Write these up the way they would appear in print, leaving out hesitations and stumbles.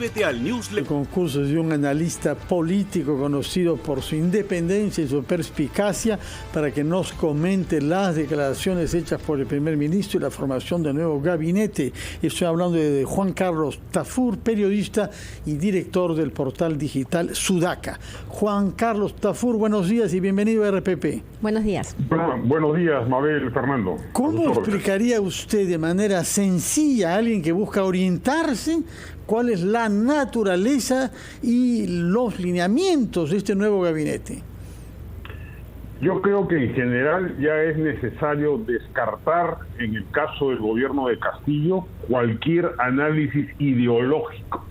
Vete al newsletter. El concurso de un analista político conocido por su independencia y su perspicacia para que nos comente las declaraciones hechas por el primer ministro y la formación del nuevo gabinete. Estoy hablando de Juan Carlos Tafur, periodista y director del portal digital Sudaca. Juan Carlos Tafur, buenos días y bienvenido a RPP. Buenos días. Buenos días, Mabel, Fernando. ¿Cómo explicaría usted de manera sencilla a alguien que busca orientarse cuál es la naturaleza y los lineamientos de este nuevo gabinete? Yo creo que en general ya es necesario descartar, en el caso del gobierno de Castillo, cualquier análisis ideológico.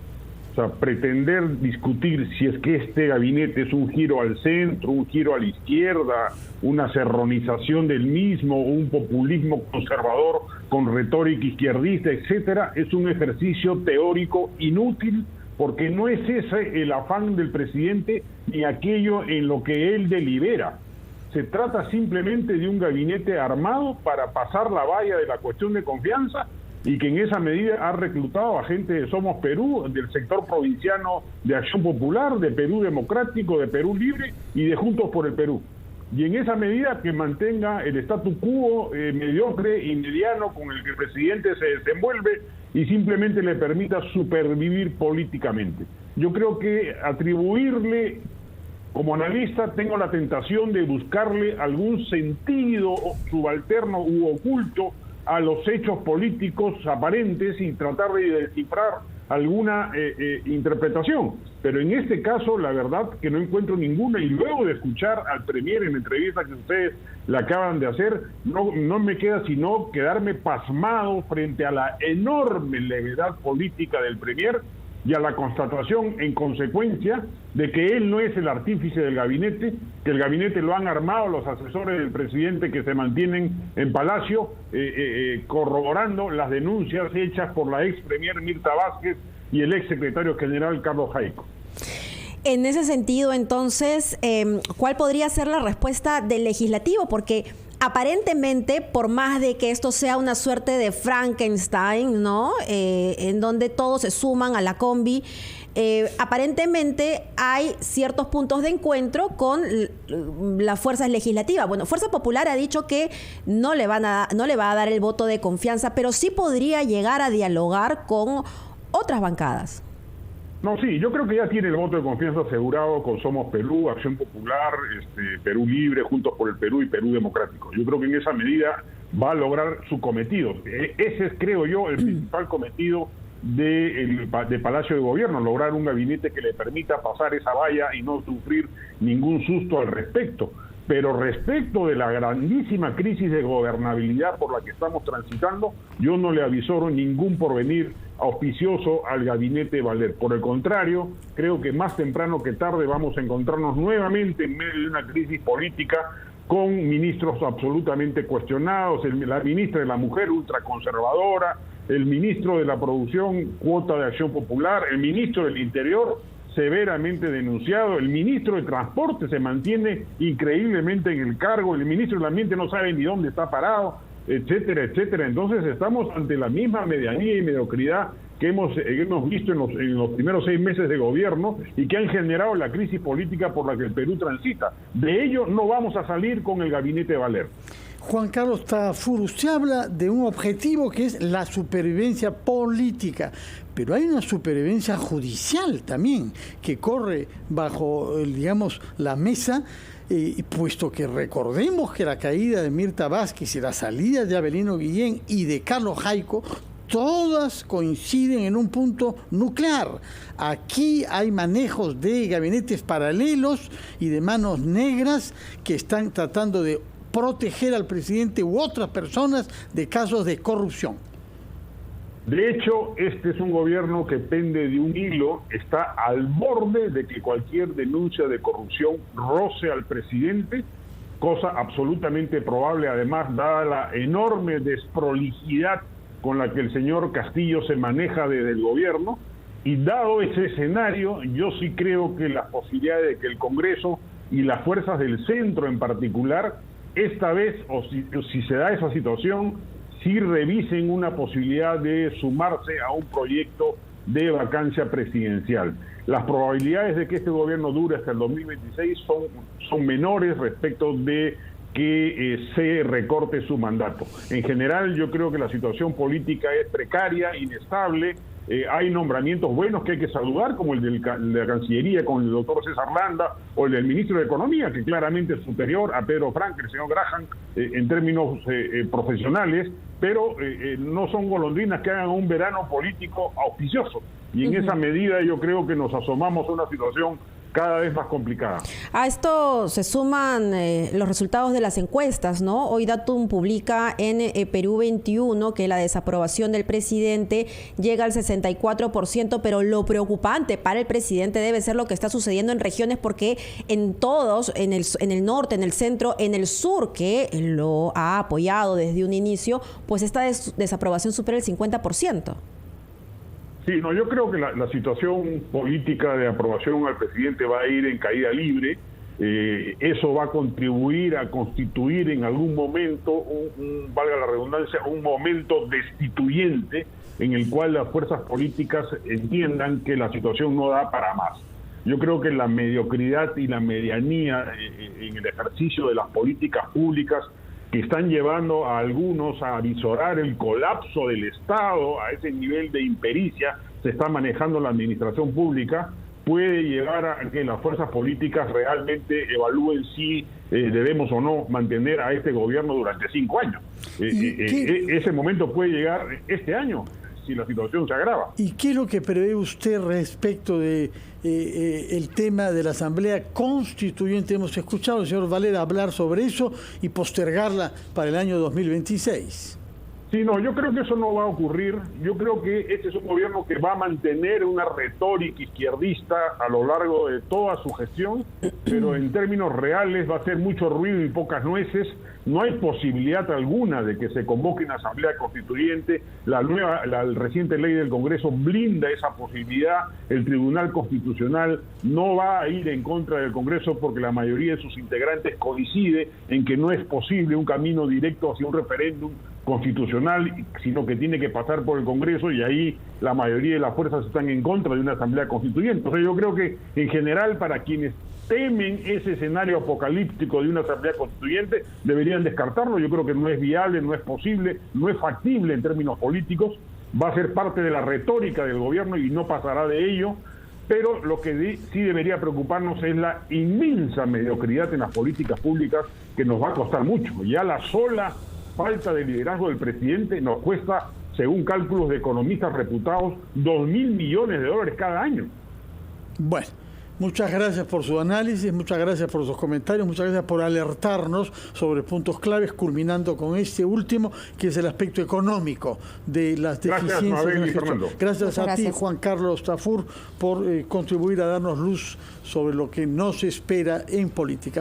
O sea, pretender discutir si es que este gabinete es un giro al centro, un giro a la izquierda, una serronización del mismo, un populismo conservador con retórica izquierdista, etcétera, es un ejercicio teórico inútil, porque no es ese el afán del presidente ni aquello en lo que él delibera. Se trata simplemente de un gabinete armado para pasar la valla de la cuestión de confianza y que en esa medida ha reclutado a gente de Somos Perú, del sector provinciano de Acción Popular, de Perú Democrático, de Perú Libre y de Juntos por el Perú. Y en esa medida que mantenga el statu quo mediocre y mediano con el que el presidente se desenvuelve y simplemente le permita supervivir políticamente. Yo creo que atribuirle, como analista, tengo la tentación de buscarle algún sentido subalterno u oculto a los hechos políticos aparentes y tratar de descifrar alguna interpretación. Pero en este caso, la verdad que no encuentro ninguna, y luego de escuchar al Premier en la entrevista que ustedes le acaban de hacer, no me queda sino quedarme pasmado frente a la enorme levedad política del Premier y a la constatación, en consecuencia, de que él no es el artífice del gabinete, que el gabinete lo han armado los asesores del presidente que se mantienen en Palacio, corroborando las denuncias hechas por la ex premier Mirta Vázquez y el ex secretario general Carlos Jaico. En ese sentido, entonces, ¿cuál podría ser la respuesta del legislativo? Porque aparentemente, por más de que esto sea una suerte de Frankenstein, ¿no? En donde todos se suman a la combi, aparentemente hay ciertos puntos de encuentro con las fuerzas legislativas. Bueno, Fuerza Popular ha dicho que no le va a dar el voto de confianza, pero sí podría llegar a dialogar con otras bancadas. No, sí, yo creo que ya tiene el voto de confianza asegurado con Somos Perú, Acción Popular, Perú Libre, Juntos por el Perú y Perú Democrático. Yo creo que en esa medida va a lograr su cometido. Ese es, creo yo, el principal cometido de Palacio de Gobierno, lograr un gabinete que le permita pasar esa valla y no sufrir ningún susto al respecto. Pero respecto de la grandísima crisis de gobernabilidad por la que estamos transitando, yo no le avisoro ningún porvenir auspicioso al gabinete Valer. Por el contrario, creo que más temprano que tarde vamos a encontrarnos nuevamente en medio de una crisis política con ministros absolutamente cuestionados, la ministra de la Mujer ultraconservadora, el ministro de la Producción, cuota de Acción Popular, el ministro del Interior, severamente denunciado, el ministro de Transporte se mantiene increíblemente en el cargo, el ministro del Ambiente no sabe ni dónde está parado, etcétera, etcétera. Entonces estamos ante la misma medianía y mediocridad que hemos visto en los primeros 6 meses de gobierno y que han generado la crisis política por la que el Perú transita. De ello no vamos a salir con el gabinete Valer. Juan Carlos Tafur, usted habla de un objetivo que es la supervivencia política, pero hay una supervivencia judicial también que corre bajo, digamos, la mesa, puesto que recordemos que la caída de Mirta Vázquez y la salida de Avelino Guillén y de Carlos Jaico, todas coinciden en un punto nuclear. Aquí hay manejos de gabinetes paralelos y de manos negras que están tratando de proteger al presidente u otras personas de casos de corrupción. De hecho, este es un gobierno que pende de un hilo, está al borde de que cualquier denuncia de corrupción roce al presidente, cosa absolutamente probable, además, dada la enorme desprolijidad con la que el señor Castillo se maneja desde el gobierno, y dado ese escenario, yo sí creo que las posibilidades de que el Congreso y las fuerzas del centro en particular, esta vez, o si se da esa situación, sí revisen una posibilidad de sumarse a un proyecto de vacancia presidencial. Las probabilidades de que este gobierno dure hasta el 2026 son menores respecto de que se recorte su mandato. En general, yo creo que la situación política es precaria, inestable. Hay nombramientos buenos que hay que saludar, como el de la Cancillería con el doctor César Landa, o el del ministro de Economía, que claramente es superior a Pedro Frank, el señor Graham, en términos profesionales, pero no son golondrinas que hagan un verano político auspicioso. Y en esa medida yo creo que nos asomamos a una situación cada vez más complicada. A esto se suman los resultados de las encuestas, ¿no? Hoy Datum publica en Perú 21 que la desaprobación del presidente llega al 64%, pero lo preocupante para el presidente debe ser lo que está sucediendo en regiones, porque en todos, en el norte, en el centro, en el sur, que lo ha apoyado desde un inicio, pues esta desaprobación supera el 50%. Sí, no, yo creo que la situación política de aprobación al presidente va a ir en caída libre. Eso va a contribuir a constituir en algún momento, valga la redundancia, un momento destituyente en el cual las fuerzas políticas entiendan que la situación no da para más. Yo creo que la mediocridad y la medianía en el ejercicio de las políticas públicas que están llevando a algunos a avisorar el colapso del Estado, a ese nivel de impericia se está manejando la administración pública, puede llevar a que las fuerzas políticas realmente evalúen si debemos o no mantener a este gobierno durante 5 años. Ese momento puede llegar este año, si la situación se agrava. ¿Y qué es lo que prevé usted respecto de el tema de la Asamblea Constituyente? Hemos escuchado al señor Valera hablar sobre eso y postergarla para el año 2026. Sí, no, yo creo que eso no va a ocurrir. Yo creo que este es un gobierno que va a mantener una retórica izquierdista a lo largo de toda su gestión, pero en términos reales va a ser mucho ruido y pocas nueces. No hay posibilidad alguna de que se convoque una asamblea constituyente. La reciente ley del Congreso blinda esa posibilidad. El Tribunal Constitucional no va a ir en contra del Congreso porque la mayoría de sus integrantes coincide en que no es posible un camino directo hacia un referéndum constitucional, sino que tiene que pasar por el Congreso, y ahí la mayoría de las fuerzas están en contra de una asamblea constituyente. Entonces yo creo que en general, para quienes temen ese escenario apocalíptico de una asamblea constituyente, deberían descartarlo. Yo creo que no es viable, no es posible, no es factible en términos políticos. Va a ser parte de la retórica del gobierno y no pasará de ello. Pero lo que sí debería preocuparnos es la inmensa mediocridad en las políticas públicas, que nos va a costar mucho. Ya la sola falta de liderazgo del presidente nos cuesta, según cálculos de economistas reputados, $2.000 millones cada año. Bueno, muchas gracias por su análisis, muchas gracias por sus comentarios, muchas gracias por alertarnos sobre puntos claves, culminando con este último, que es el aspecto económico de las deficiencias. Gracias, Mabel y Fernando. Gracias a ti, Juan Carlos Tafur, por contribuir a darnos luz sobre lo que nos espera en política.